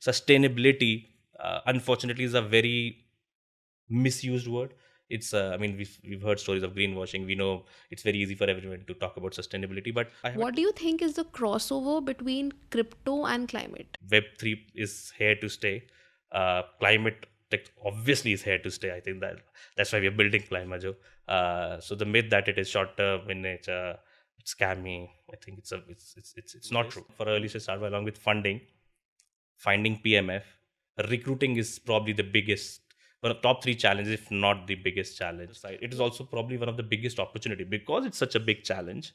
sustainability, unfortunately, is a very misused word. It's we've heard stories of greenwashing. We know it's very easy for everyone to talk about sustainability, but I haven't. What do you think is the crossover between crypto and climate? Web3 is here to stay. Climate tech obviously is here to stay. I think that's why we're building ClimaJO. So the myth that it is short term in nature, it's scammy. I think it's not true. For early stage startup, along with funding, finding PMF, recruiting is probably the biggest, one of the top three challenges, if not the biggest challenge. It is also probably one of the biggest opportunity because it's such a big challenge.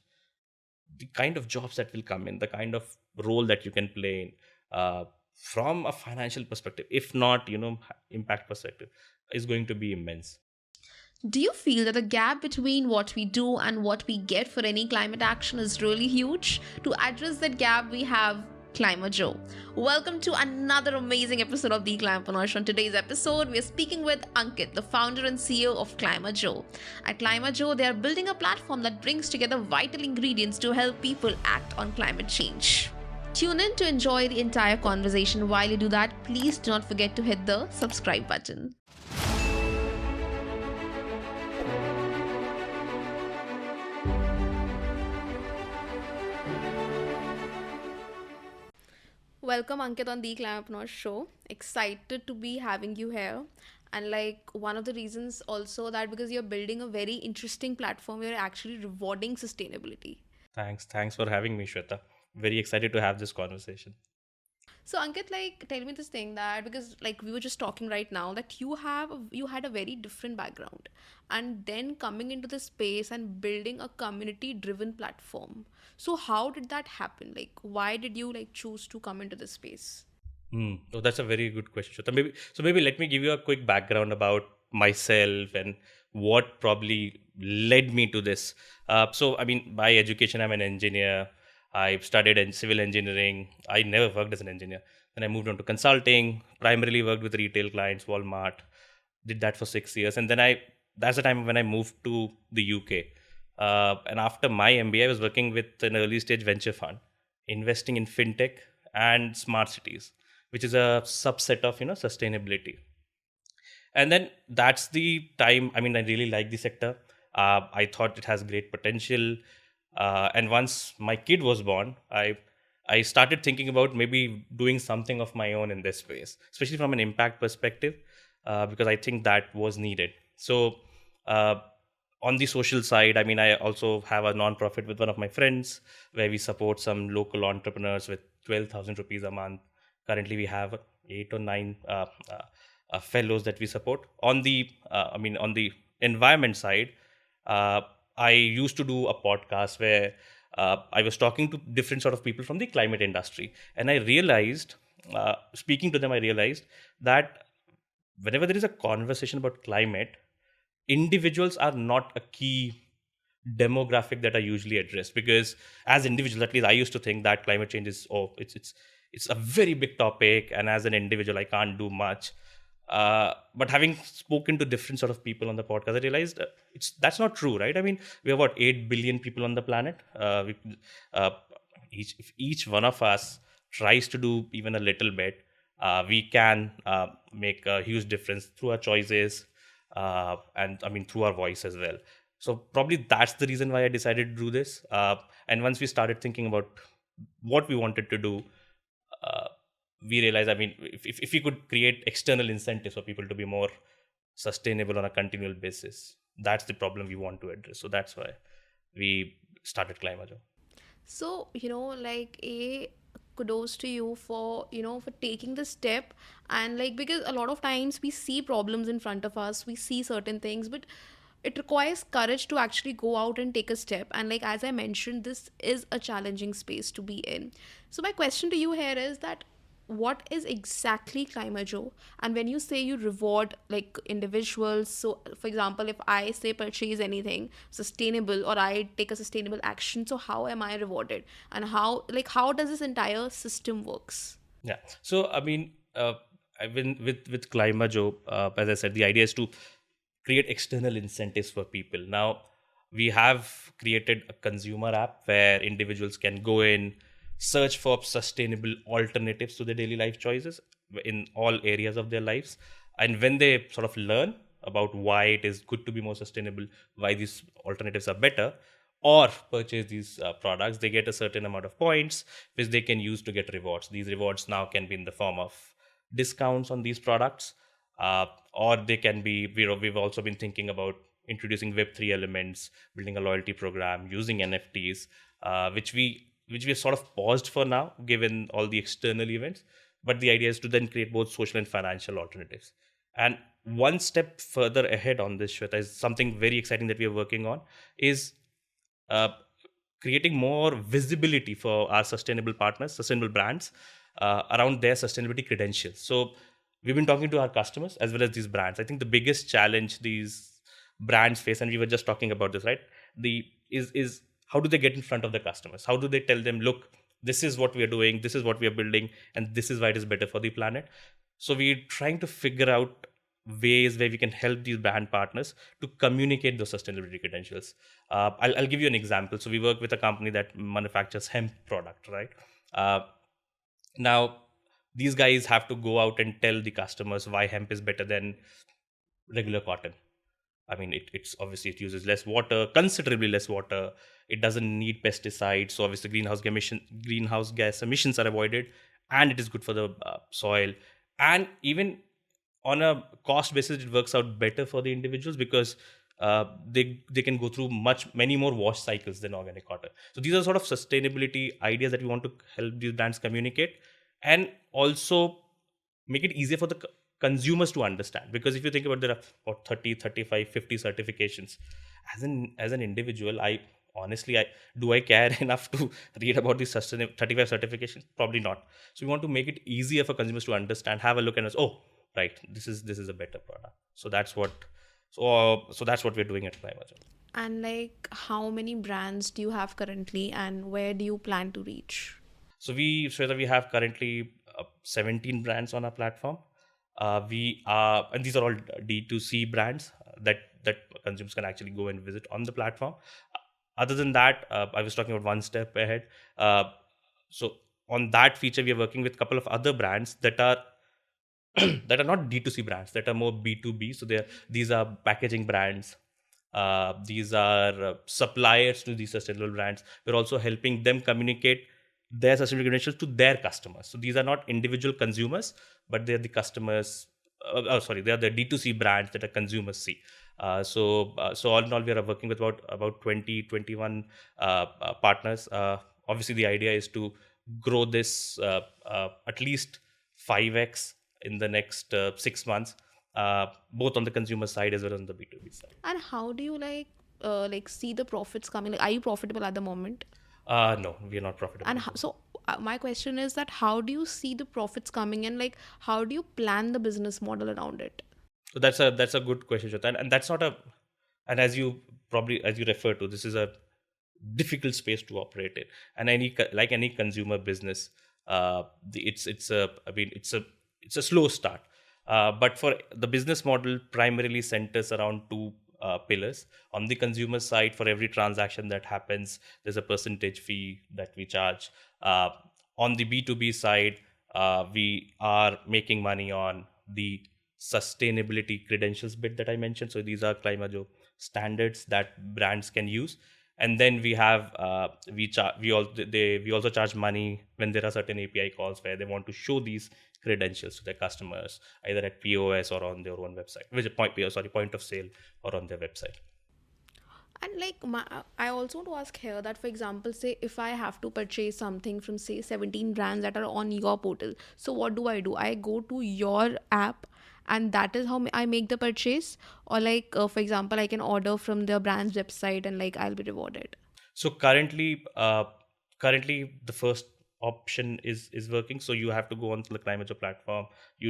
The kind of jobs that will come in, the kind of role that you can play in, from a financial perspective, if not impact perspective, is going to be immense. Do you feel that the gap between what we do and what we get for any climate action is really huge? To address that gap, we have ClimaJO. Welcome to another amazing episode of the Climapreneur-EP56. On today's episode, we are speaking with Ankit, the founder and CEO of ClimaJO. At ClimaJO, they are building a platform that brings together vital ingredients to help people act on climate change. Tune in to enjoy the entire conversation. While you do that, please do not forget to hit the subscribe button. Welcome, Ankit, on the Climapreneur Show. Excited to be having you here. And one of the reasons also that because you're building a very interesting platform, you're actually rewarding sustainability. Thanks for having me, Shweta. Very excited to have this conversation. So Ankit, tell me this thing that because we were just talking right now that you had a very different background, and then coming into the space and building a community-driven platform. So how did that happen? Why did you choose to come into this space? Oh, that's a very good question, Shweta. Maybe let me give you a quick background about myself and what probably led me to this. By education, I'm an engineer. I studied in civil engineering. I never worked as an engineer. Then I moved on to consulting, primarily worked with retail clients, Walmart, did that for 6 years. And then that's the time when I moved to the UK. And after my MBA, I was working with an early stage venture fund, investing in fintech and smart cities, which is a subset of, sustainability. And then that's the time, I really like the sector. I thought it has great potential. And once my kid was born, I started thinking about maybe doing something of my own in this space, especially from an impact perspective, because I think that was needed. So on the social side, I also have a nonprofit with one of my friends where we support some local entrepreneurs with 12,000 rupees a month. Currently, we have 8 or 9 fellows that we support. On the environment side, I used to do a podcast where I was talking to different sort of people from the climate industry, and I realized, speaking to them, I realized that whenever there is a conversation about climate, individuals are not a key demographic that are usually addressed, because as individuals, at least I used to think that climate change is it's a very big topic, and as an individual I can't do much. But having spoken to different sort of people on the podcast, I realized that's not true, right? We have 8 billion people on the planet. If each one of us tries to do even a little bit, we can make a huge difference through our choices, and through our voice as well. So probably that's the reason why I decided to do this. And once we started thinking about what we wanted to do, we realized, if we could create external incentives for people to be more sustainable on a continual basis, that's the problem we want to address. So that's why we started ClimaJO. So, a kudos to you for, for taking the step. And because a lot of times we see problems in front of us, we see certain things, but it requires courage to actually go out and take a step. And as I mentioned, this is a challenging space to be in. So my question to you here is that what is exactly ClimaJO? And when you say you reward individuals, so for example, if I say purchase anything sustainable or I take a sustainable action, so how am I rewarded, and how does this entire system works? Yeah. So I've been with ClimaJO. As I said, the idea is to create external incentives for people. Now, we have created a consumer app where individuals can go in, search for sustainable alternatives to their daily life choices, in all areas of their lives. And when they sort of learn about why it is good to be more sustainable, why these alternatives are better, or purchase these products, they get a certain amount of points which they can use to get rewards. These rewards now can be in the form of discounts on these products, or they can be, we've also been thinking about introducing Web3 elements, building a loyalty program, using NFTs, which we have sort of paused for now, given all the external events. But the idea is to then create both social and financial alternatives. And one step further ahead on this, Shweta, is something very exciting that we are working on, is uh, creating more visibility for our sustainable partners, sustainable brands, around their sustainability credentials. So we've been talking to our customers as well as these brands. I think the biggest challenge these brands face, and we were just talking about this, right? The is how do they get in front of the customers? How do they tell them, look, this is what we are doing, this is what we are building, and this is why it is better for the planet. So we're trying to figure out ways where we can help these brand partners to communicate those sustainability credentials. I'll give you an example. So we work with a company that manufactures hemp product, right? Uh, Now, these guys have to go out and tell the customers why hemp is better than regular cotton. I mean, it's obviously it uses less water, considerably less water. It doesn't need pesticides, so obviously greenhouse gas emissions are avoided, and it is good for the soil. And even on a cost basis, it works out better for the individuals because they can go through many more wash cycles than organic cotton. So these are sort of sustainability ideas that we want to help these brands communicate, and also make it easier for the consumers to understand. Because if you think about, there are about 30, 35, 50 certifications. As an individual, I honestly, I care enough to read about these 35 certifications? Probably not. So we want to make it easier for consumers to understand, have a look, and oh, right, this is a better product. So that's what we're doing at ClimaJO. And like, how many brands do you have currently, and where do you plan to reach? So we have currently 17 brands on our platform. And these are all D2C brands that consumers can actually go and visit on the platform. Other than that, I was talking about one step ahead. Uh, so on that feature, we are working with a couple of other brands that are that are not D2C brands, that are more B2B. So these are packaging brands. These are suppliers to these sustainable brands. We're also helping them communicate their sustainability credentials to their customers. So these are not individual consumers, but they're the customers. They are the D2C brands that the consumers see. So all in all, we are working with about 20, 21 partners. Obviously, the idea is to grow this at least 5x in the next 6 months, both on the consumer side as well as on the B2B side. And how do you like see the profits coming? Like, are you profitable at the moment? No, we are not profitable And at the moment. my question is that how do you see the profits coming in? Like, how do you plan the business model around it? So that's a good question, Shweta. And that's not a and as you refer to, this is a difficult space to operate in. And like any consumer business, it's a I mean it's a slow start. But for the business model primarily centers around two pillars. On the consumer side, for every transaction that happens, there's a percentage fee that we charge. On the B2B side, we are making money on the sustainability credentials bit that I mentioned. So these are ClimaJO standards that brands can use. And then we have we also charge money when there are certain API calls where they want to show these credentials to their customers, either at POS or on their own website, which is point of sale, or on their website. And like, I also want to ask here that, for example, say if I have to purchase something from, say, 17 brands that are on your portal, so what do? I go to your app, and that is how I make the purchase, or like, for example, I can order from the brand's website and like I'll be rewarded. So currently the first option is working. So you have to go onto the ClimaJO platform,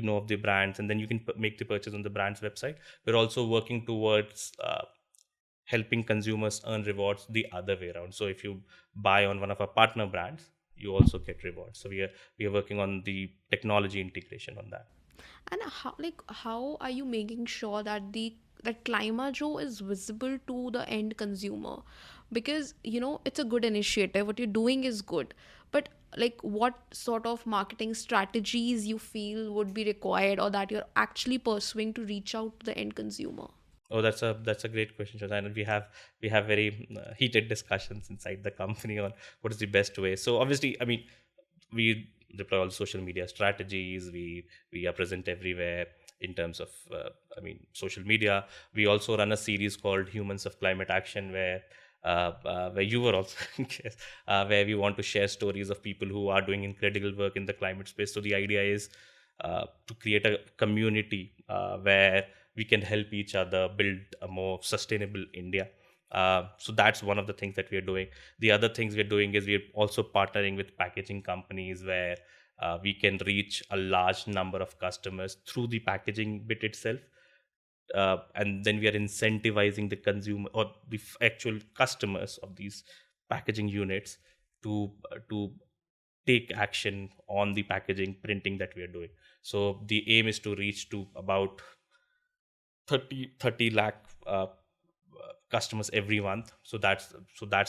of the brands, and then you can make the purchase on the brand's website. We're also working towards helping consumers earn rewards the other way around. So if you buy on one of our partner brands, you also get rewards. So we are working on the technology integration on that. And how are you making sure that that ClimaJO is visible to the end consumer? Because it's a good initiative. What you're doing is good, but like what sort of marketing strategies you feel would be required or that you're actually pursuing to reach out to the end consumer? Oh, that's a great question, Shweta. And we have very heated discussions inside the company on what is the best way. So obviously, I mean, we deploy all social media strategies. We are present everywhere in terms of social media. We also run a series called Humans of Climate Action, where you were also yes, where we want to share stories of people who are doing incredible work in the climate space. So the idea is to create a community where we can help each other build a more sustainable India. So that's one of the things that we are doing. The other things we're doing is we're also partnering with packaging companies where we can reach a large number of customers through the packaging bit itself. And then we are incentivizing the consumer or the actual customers of these packaging units to take action on the packaging printing that we are doing. So the aim is to reach to about 30 lakh customers every month. So that's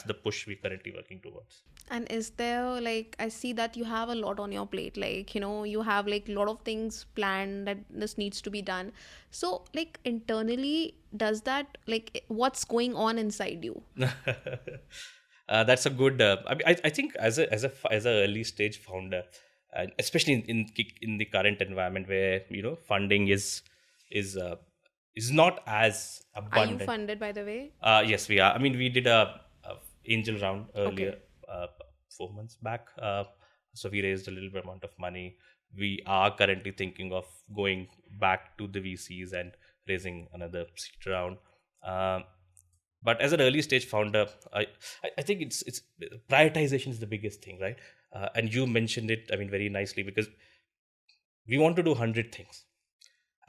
the push we're currently working towards. And is there, like, I see that you have a lot on your plate, like, you have like a lot of things planned that this needs to be done. So, like, internally, does that, like, what's going on inside you? That's a good. I think as a early stage founder, especially in the current environment where funding is uh, is not as Are you abundant. funded, by the way? Yes, we are. I mean, we did a angel round Okay. earlier, 4 months back. So we raised a little bit amount of money. We are currently thinking of going back to the VCs and raising another seed round. Um, but as an early stage founder, I think it's prioritization is the biggest thing, right? And you mentioned it, I mean, very nicely, because we want to do 100 things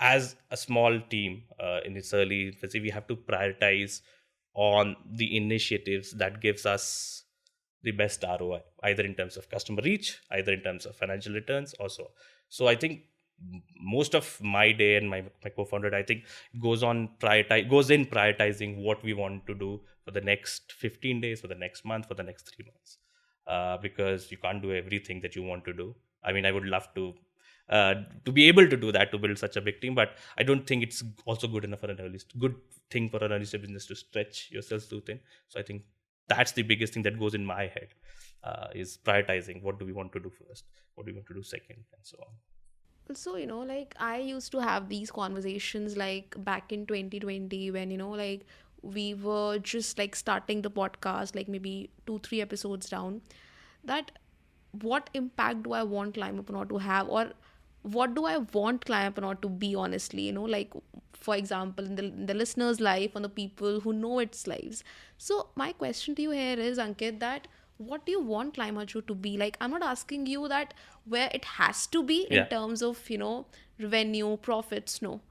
as a small team in its early infancy. We have to prioritize on the initiatives that gives us the best ROI, either in terms of customer reach, either in terms of financial returns also. So I think most of my day and my co-founder, I think, goes in prioritizing what we want to do for the next 15 days, for the next month, for the next 3 months. Because you can't do everything that you want to do. I mean, I would love to be able to do that, to build such a big team, but I don't think it's also good enough for an good thing for an early stage business to stretch yourselves too thin. So I think that's the biggest thing that goes in my head, is prioritizing what do we want to do first, what do we want to do second, and so on. So, like, I used to have these conversations like back in 2020 when, like, we were just like starting the podcast, like maybe 2, 3 episodes down, that what impact do I want Climapreneur to have, or what do I want Climapreneur to be, honestly, like, for example, in the listener's life, on the people who know its lives. So my question to you here is, Ankit, that what do you want ClimaJO to be? Like, I'm not asking you that where it has to be in Yeah. terms of, revenue, profits. No.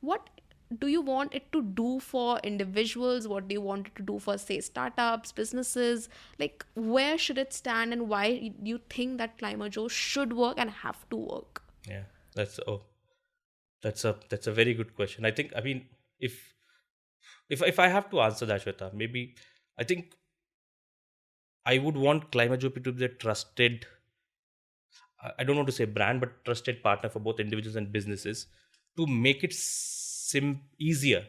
What do you want it to do for individuals? What do you want it to do for, say, startups, businesses? Like, where should it stand, and why do you think that ClimaJO should work and have to work? Yeah, that's a very good question. I think, I mean, if I have to answer that, Shweta, maybe I think I would want ClimaJO to be a trusted, I don't want to say brand, but trusted partner for both individuals and businesses, to make it easier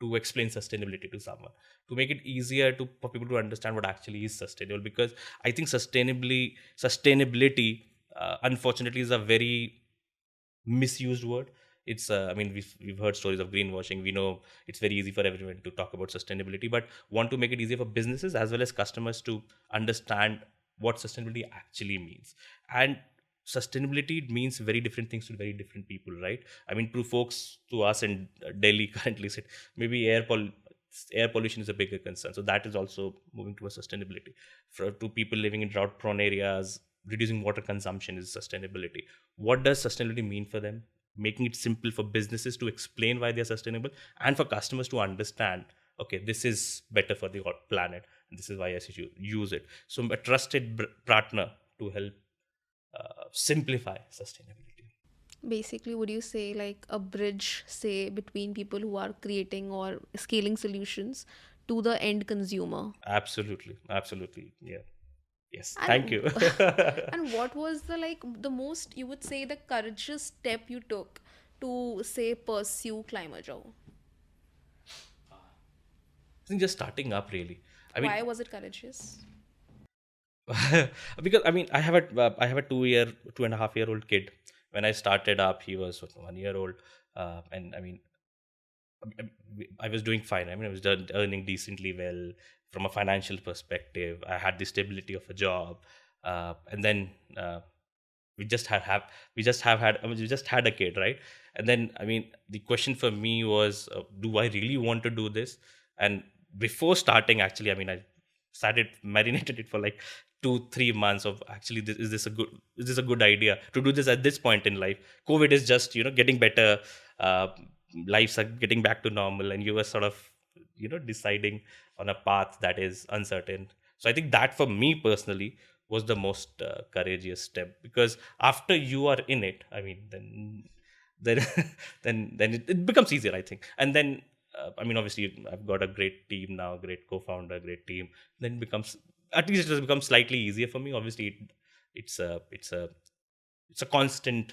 to explain sustainability to someone, to make it easier for people to understand what actually is sustainable. Because I think sustainability, unfortunately, is a very misused word. It's I mean, we've heard stories of greenwashing. We know it's very easy for everyone to talk about sustainability, but want to make it easier for businesses as well as customers to understand what sustainability actually means. And sustainability means very different things to very different people, right? I mean, to folks, to us in Delhi currently, said maybe air pollution is a bigger concern, so that is also moving towards sustainability. To people living in drought prone areas, reducing water consumption is sustainability. What does sustainability mean for them? Making it simple for businesses to explain why they're sustainable, and for customers to understand, okay, this is better for the planet, and this is why I should use it. So a trusted partner to help simplify sustainability. Basically, would you say like a bridge, say, between people who are creating or scaling solutions to the end consumer? Absolutely, absolutely, yeah. Yes, thank And you. and what was the like the most, you would say, the courageous step you took to say pursue ClimaJO? I think just starting up really. I Why mean, was it courageous? because I mean, I have a 2.5 year old kid. When I started up, he was 1 year old, and I mean, I was doing fine. I mean, I was earning decently well from a financial perspective. I had the stability of a job, and then we just have we just have had I mean, we just had a kid, right? And then I mean, the question for me was, do I really want to do this? And before starting, actually, I mean, I started marinated it for like 2-3 months of actually is this a good idea to do this at this point in life? COVID is just getting better. uh, Lives are getting back to normal, and you were sort of deciding on a path that is uncertain. So I think that for me personally was the most courageous step, because after you are in it, I mean, then then it becomes easier, I think. And then I mean, obviously I've got a great team now, great co-founder, great team. Then it becomes, at least it has become slightly easier for me. Obviously it's a constant,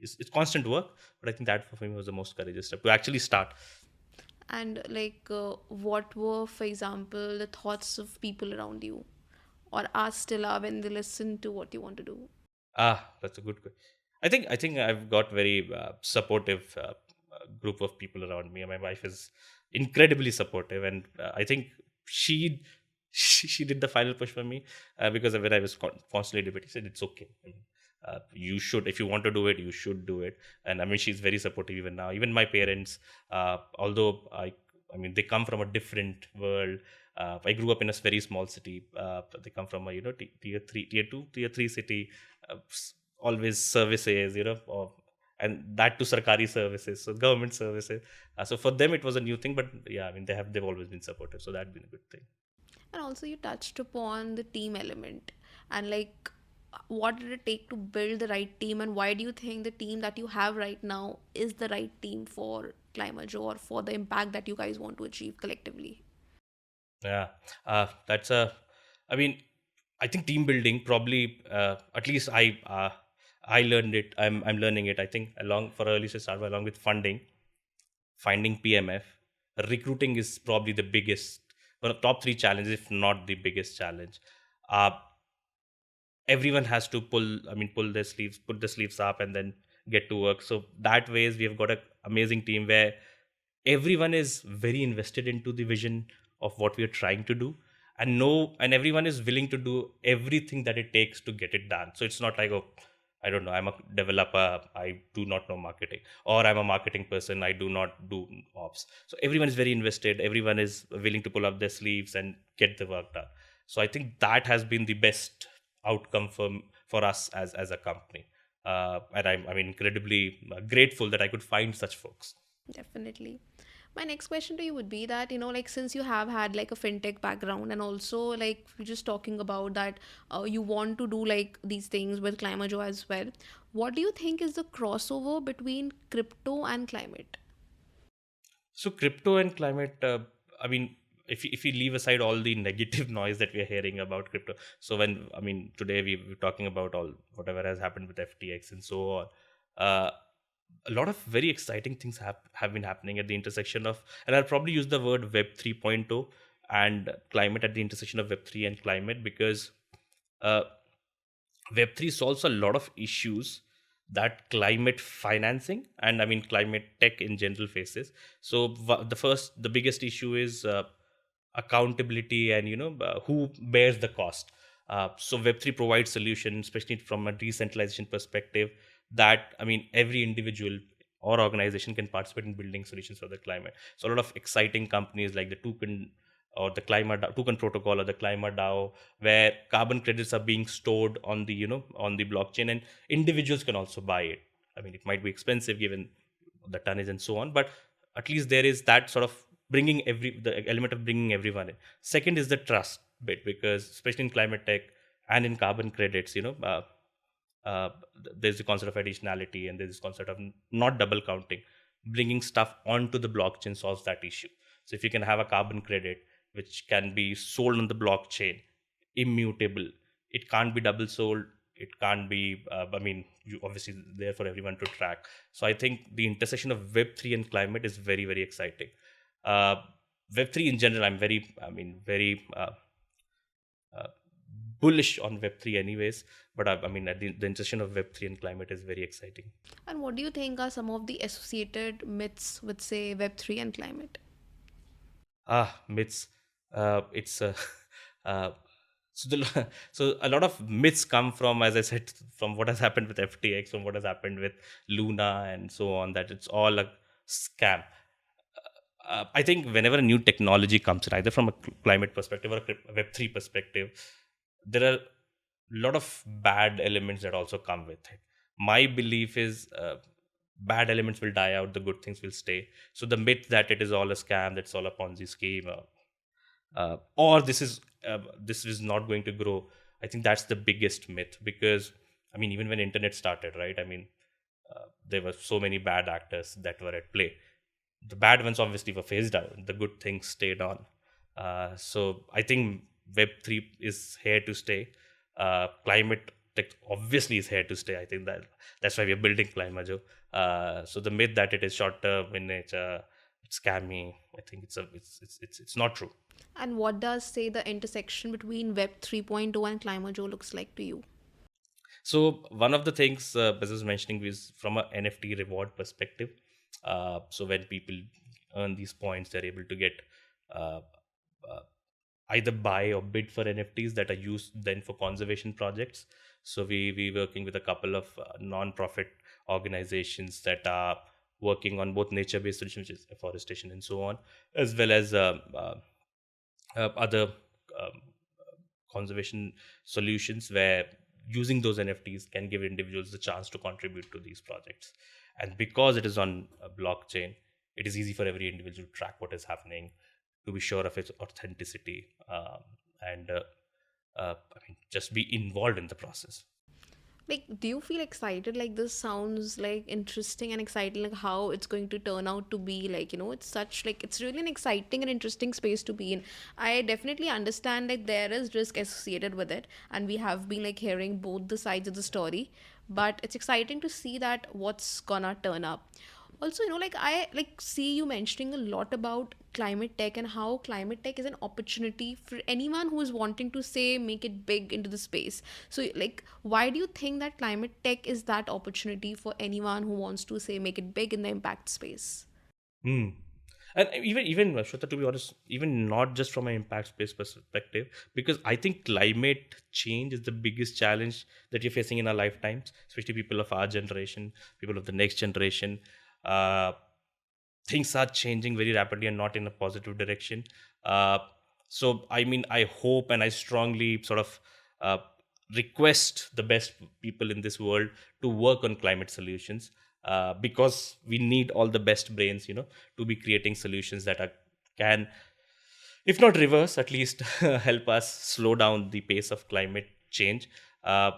it's constant work, but I think that for me was the most courageous step to actually start. And like, what were, for example, the thoughts of people around you, or are still are, when they listen to what you want to do? That's a good question. I think I've got very supportive group of people around me. My wife is incredibly supportive, and I think she she did the final push for me, because when I was constantly debating, she said it's okay. I mean, you should, if you want to do it, you should do it. And I mean, she's very supportive even now. Even my parents, although I mean, they come from a different world. I grew up in a very small city. They come from a tier three, tier two, tier three city. Always services, and that to sarkari services, so government services. So for them it was a new thing, but yeah, I mean, they've always been supportive, so that's been a good thing. And also, you touched upon the team element, and like, what did it take to build the right team, and why do you think the team that you have right now is the right team for ClimaJO, or for the impact that you guys want to achieve collectively? Yeah, that's a. I mean, I think team building probably, at least I learned it. I'm learning it. I think along for early start along with funding, finding PMF, recruiting is probably the biggest, one of top three challenges, if not the biggest challenge. Uh, Everyone has to pull their sleeves, put the sleeves up, and then get to work. So that ways we have got an amazing team where everyone is very invested into the vision of what we are trying to do, and everyone is willing to do everything that it takes to get it done. So it's not like, oh, I don't know, I'm a developer, I do not know marketing, or I'm a marketing person, I do not do ops. So everyone is very invested, everyone is willing to pull up their sleeves and get the work done. So I think that has been the best outcome for us as a company. And I'm incredibly grateful that I could find such folks. Definitely. My next question to you would be that, like, since you have had like a fintech background, and also like we're just talking about that, you want to do like these things with ClimaJO as well. What do you think is the crossover between crypto and climate? So crypto and climate, I mean, if you leave aside all the negative noise that we are hearing about crypto, so when I mean today we're talking about all whatever has happened with FTX and so on, uh, a lot of very exciting things have been happening at the intersection of, and I'll probably use the word Web 3.0 and climate at the intersection of Web 3 and climate, because uh, Web3 solves a lot of issues that climate financing and I mean climate tech in general faces. So the biggest issue is accountability, and who bears the cost. So Web3 provides solutions, especially from a decentralization perspective, that I mean every individual or organization can participate in building solutions for the climate. So a lot of exciting companies like the Token or the Token Protocol or the ClimaDAO, where carbon credits are being stored on the on the blockchain, and individuals can also buy it. I mean, it might be expensive given the tonnage and so on, but at least there is that sort of bringing the element of bringing everyone in. Second is the trust bit, because especially in climate tech and in carbon credits, uh, there's the concept of additionality, and there's this concept of not double counting. Bringing stuff onto the blockchain solves that issue. So if you can have a carbon credit which can be sold on the blockchain, immutable, it can't be double sold. It can't be, I mean, you obviously there for everyone to track. So I think the intersection of Web3 and climate is very, very exciting. Uh, Web3 in general, I'm very, I mean, very uh, bullish on Web3 anyways. But I mean, the intersection of Web3 and climate is very exciting. And what do you think are some of the associated myths with, say, Web3 and climate? Myths. It's uh, so so a lot of myths come from, as I said, from what has happened with FTX, from what has happened with Luna, and so on. That it's all a scam. I think whenever a new technology comes in, either from a climate perspective or a Web3 perspective, there are a lot of bad elements that also come with it. My belief is bad elements will die out, the good things will stay. So the myth that it is all a scam, that's all a Ponzi scheme, or this is not going to grow. I think that's the biggest myth, because I mean, even when internet started, right? I mean, there were so many bad actors that were at play. The bad ones obviously were phased out. The good things stayed on. So I think Web3 is here to stay. Climate tech obviously is here to stay. I think that's why we're building ClimaJO. So the myth that it is short term in nature, it's scammy. I think it's not true. And what does, say, the intersection between Web 3.0 and ClimaJO looks like to you? So one of the things, as I was mentioning, is from a NFT reward perspective. So when people earn these points, they're able to get uh, uh, either buy or bid for NFTs that are used then for conservation projects. So we working with a couple of non-profit organizations that are working on both nature-based solutions, which is afforestation and so on, as well as other um, conservation solutions, where using those NFTs can give individuals the chance to contribute to these projects. And because it is on a blockchain, it is easy for every individual to track what is happening, to be sure of its authenticity, and I mean, just be involved in the process. Like, do you feel excited? Like, this sounds like interesting and exciting, like how it's going to turn out to be. Like, it's such, like, it's really an exciting and interesting space to be in. I definitely understand that there is risk associated with it, and we have been like hearing both the sides of the story, but it's exciting to see that what's gonna turn up. Also, like, I like see you mentioning a lot about climate tech and how climate tech is an opportunity for anyone who is wanting to, say, make it big into the space. So, like, why do you think that climate tech is that opportunity for anyone who wants to, say, make it big in the impact space? Hmm. And even Shweta, to be honest, even not just from an impact space perspective, because I think climate change is the biggest challenge that you're facing in our lifetimes, especially people of our generation, people of the next generation. Uh, Things are changing very rapidly and not in a positive direction. Uh, so, I mean, I hope and I strongly sort of uh, request the best people in this world to work on climate solutions, because we need all the best brains, to be creating solutions that can, if not reverse, at least help us slow down the pace of climate change. Uh,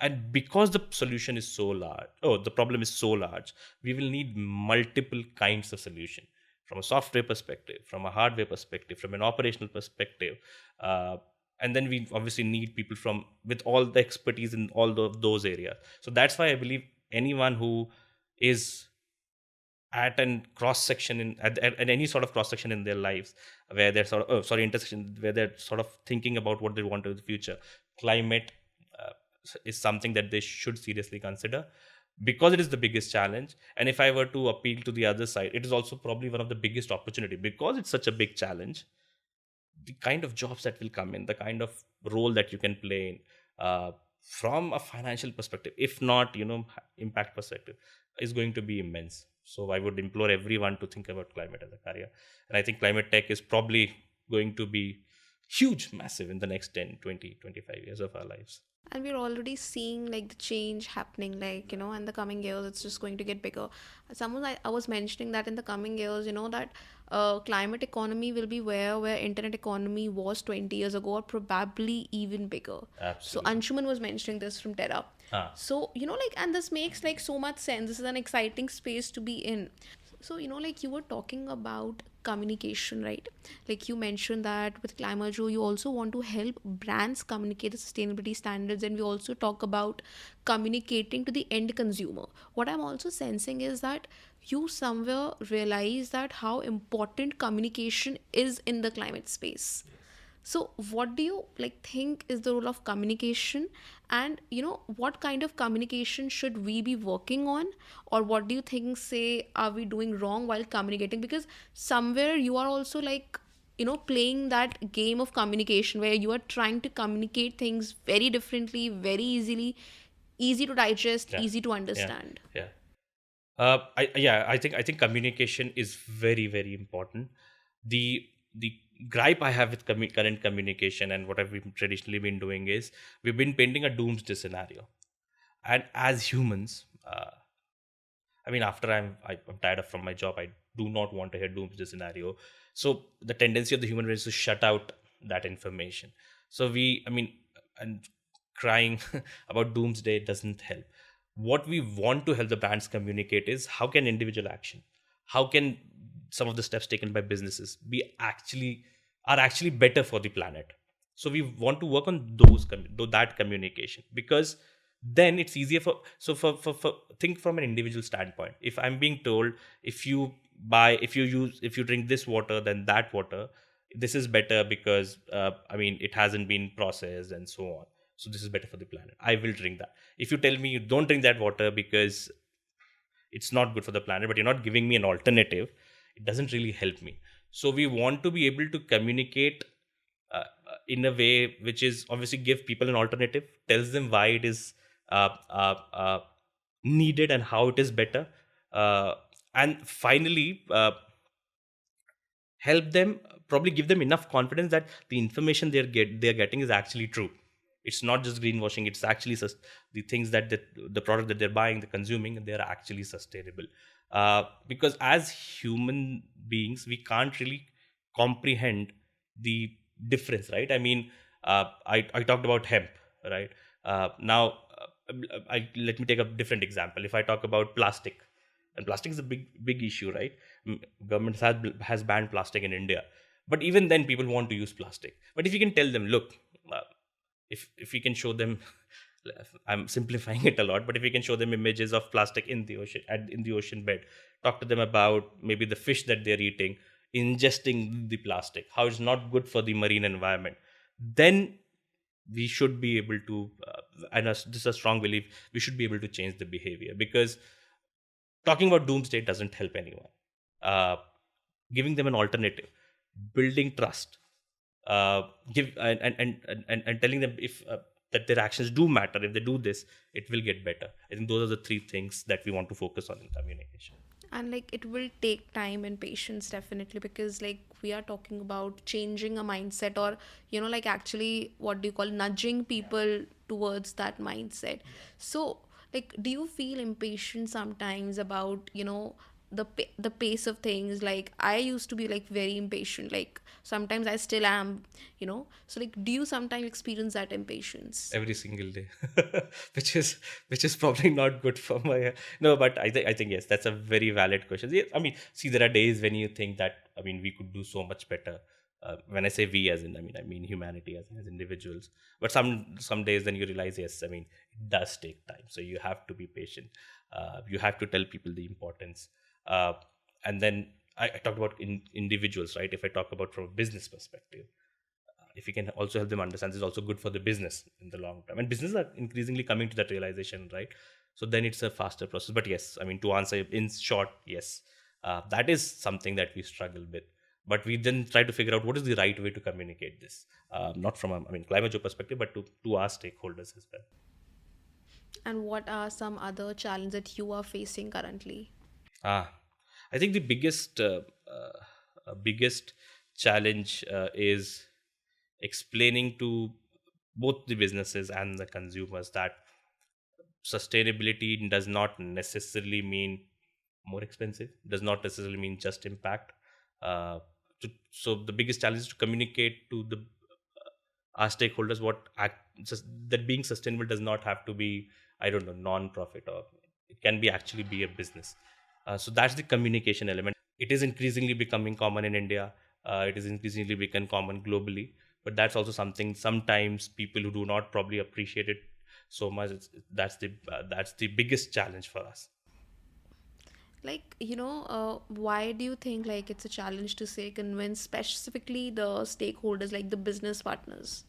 and because the solution is so large, the problem is so large, we will need multiple kinds of solution, from a software perspective, from a hardware perspective, from an operational perspective. uh, and then we obviously need people from with all the expertise in all those areas. So that's why I believe anyone who is at an cross section at any sort of cross section in their lives, where they're sort of, intersection, where they're sort of thinking about what they want in the future, climate uh, is something that they should seriously consider, because it is the biggest challenge. And if I were to appeal to the other side, it is also probably one of the biggest opportunity, because it's such a big challenge. The kind of jobs that will come in, the kind of role that you can play in, from a financial perspective, if not, impact perspective, is going to be immense. So I would implore everyone to think about climate as a career. And I think climate tech is probably going to be huge, massive in the next 10, 20, 25 years of our lives. And we're already seeing like the change happening, like, in the coming years it's just going to get bigger. I was mentioning that in the coming years, that climate economy will be where internet economy was 20 years ago, or probably even bigger. So Absolutely. Anshuman was mentioning this from Terra. Ah. So, like, and this makes like so much sense. This is an exciting space to be in. So, like, you were talking about communication, right? Like you mentioned that with ClimaJO, you also want to help brands communicate the sustainability standards, and we also talk about communicating to the end consumer. What I'm also sensing is that you somewhere realize that how important communication is in the climate space. So what do you like think is the role of communication, and what kind of communication should we be working on, or what do you think say are we doing wrong while communicating? Because somewhere you are also like playing that game of communication where you are trying to communicate things very differently, very easily, easy to digest, Yeah, easy to yeah, understand. yeah. I think communication is very, very important. The gripe I have with current communication and what I've been traditionally been doing is we've been painting a doomsday scenario, and as humans, after I'm tired of from my job, I do not want to hear doomsday scenario. So the tendency of the human race is to shut out that information. So and crying about doomsday doesn't help. What we want to help the brands communicate is how can individual action, how can some of the steps taken by businesses are actually better for the planet. So we want to work on that communication, because then it's easier for think from an individual standpoint. If I'm being told, if you drink this water, then that water, this is better because it hasn't been processed and so on, so this is better for the planet, I will drink that. If you tell me you don't drink that water because it's not good for the planet, but you're not giving me an alternative, it doesn't really help me. So we want to be able to communicate in a way which is obviously give people an alternative, tells them why it is uh, uh, uh, needed and how it is better, uh, and finally help them, probably give them enough confidence that the information they're getting is actually true. It's not just greenwashing, it's actually the things that the product that they're buying, they're consuming, they're actually sustainable. Because as human beings, we can't really comprehend the difference, right? I talked about hemp, right? Now let me take a different example. If I talk about plastic, and plastic is a big issue, right? Government has banned plastic in India, but even then people want to use plastic. But if you can tell them, look, uh, if we can show them, I'm simplifying it a lot, but if we can show them images of plastic in the ocean, in the ocean bed, talk to them about maybe the fish that they're eating ingesting the plastic, how it's not good for the marine environment, then we should be able to this is a strong belief, we should be able to change the behavior. Because talking about doomsday doesn't help anyone. uh, Giving them an alternative, building trust, give and telling them if that their actions do matter, if they do this, it will get better. I think those are the three things that we want to focus on in communication. And like it will take time and patience, definitely, because like we are talking about changing a mindset, or like actually what do you call, nudging people towards that mindset. So like do you feel impatient sometimes about the pace of things? Like I used to be like very impatient, like sometimes I still am. So like do you sometimes experience that impatience? Every single day, which is probably not good for my no, but I think yes, that's a very valid question. Yeah, see, there are days when you think that we could do so much better. When I say we, as in I mean humanity as individuals. But some days then you realize, yes, it does take time, so you have to be patient. You have to tell people the importance. And then I talked about individuals, right? If I talk about from a business perspective, if you can also help them understand, this is also good for the business in the long term, and businesses are increasingly coming to that realization, right? So then it's a faster process. But yes, to answer in short, yes, that is something that we struggle with. But we then try to figure out what is the right way to communicate this, not from a ClimaJO perspective, but to our stakeholders as well. And what are some other challenges that you are facing currently? Ah, I think the biggest challenge is explaining to both the businesses and the consumers that sustainability does not necessarily mean more expensive, does not necessarily mean just impact. uh, so the biggest challenge is to communicate to the our stakeholders that being sustainable does not have to be, I don't know, non-profit, or it can be actually be a business. So that's the communication element. It is increasingly becoming common in India. It is increasingly become common globally. But that's also something sometimes people who do not probably appreciate it so much. That's the biggest challenge for us. Like, why do you think like it's a challenge to say convince specifically the stakeholders, like the business partners?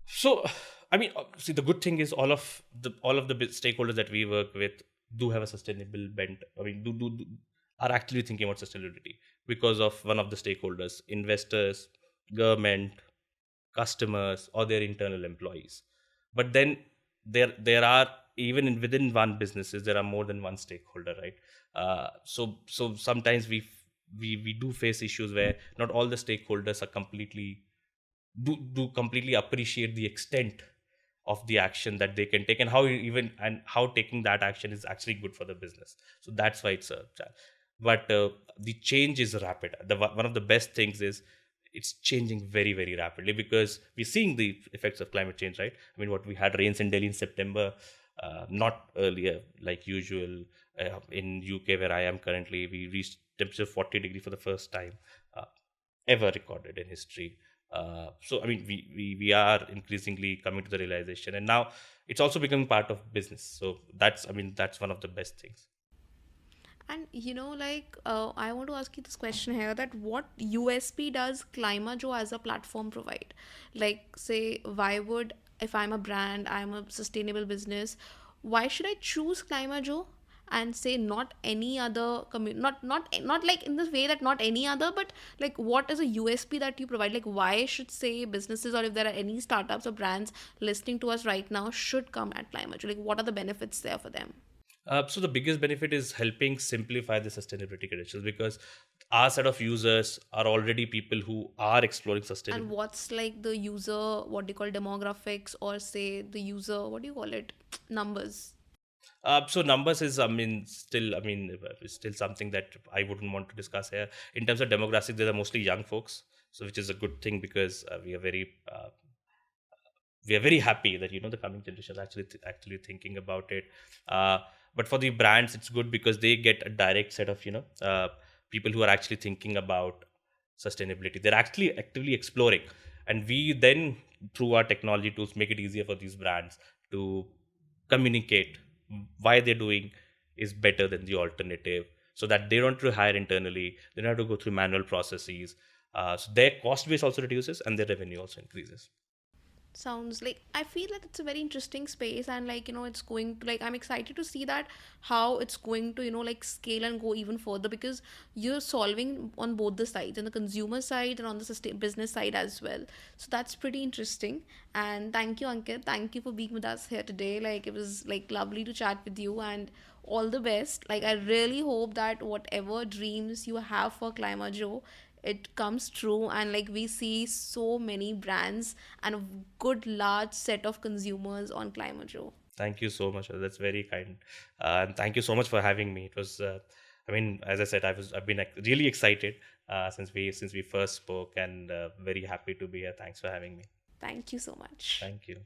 So, I mean, see, the good thing is all of the stakeholders that we work with do have a sustainable bent. I mean, are actually thinking about sustainability because of one of the stakeholders, investors, government, customers, or their internal employees. But then there are, even within one businesses, there are more than one stakeholder, right? So sometimes we do face issues where not all the stakeholders are completely appreciate the extent of the action that they can take, and how taking that action is actually good for the business. So that's why it's a challenge. But the change is rapid. One of the best things is it's changing very, very rapidly, because we're seeing the effects of climate change, right? I mean, what we had rains in Delhi in September, not earlier like usual. In UK, where I am currently, we reached temperature 40 degree for the first time uh, ever recorded in history. So I mean, we are increasingly coming to the realization, and now it's also becoming part of business. So that's one of the best things. And I want to ask you this question here, that what USP does ClimaJO as a platform provide? Like, say, why would, if I'm a brand, I'm a sustainable business, why should I choose ClimaJO and say not any other not like in the way that not any other, but like what is a USP that you provide? Like, why should, say, businesses, or if there are any startups or brands listening to us right now, should come at ClimaJO? Like, what are the benefits there for them? So the biggest benefit is helping simplify the sustainability credentials, because our set of users are already people who are exploring And sustainability. what's like the user, what do you call, demographics, or say the user, what do you call it, numbers? So numbers is, it's still something that I wouldn't want to discuss here. In terms of demographics, they are mostly young folks, so which is a good thing, because we are very happy that the coming generation is actually thinking about it. uh, but for the brands, it's good because they get a direct set of people who are actually thinking about sustainability. They're actually actively exploring, and we then, through our technology tools, make it easier for these brands to communicate why they're doing is better than the alternative, so that they don't have to hire internally, they don't have to go through manual processes. So their cost base also reduces and their revenue also increases. Sounds like, I feel that it's a very interesting space, and it's going to, like, I'm excited to see that how it's going to like scale and go even further, because you're solving on both the sides, on the consumer side and on the business side as well. So that's pretty interesting. And thank you, Ankit, thank you for being with us here today. Like, it was like lovely to chat with you, and all the best. Like, I really hope that whatever dreams you have for ClimaJO, it comes true, and like we see so many brands and a good large set of consumers on ClimaJO. Thank you so much. That's very kind, and thank you so much for having me. It was, as I said, I've been like, really excited since we first spoke, and very happy to be here. Thanks for having me. Thank you so much. Thank you.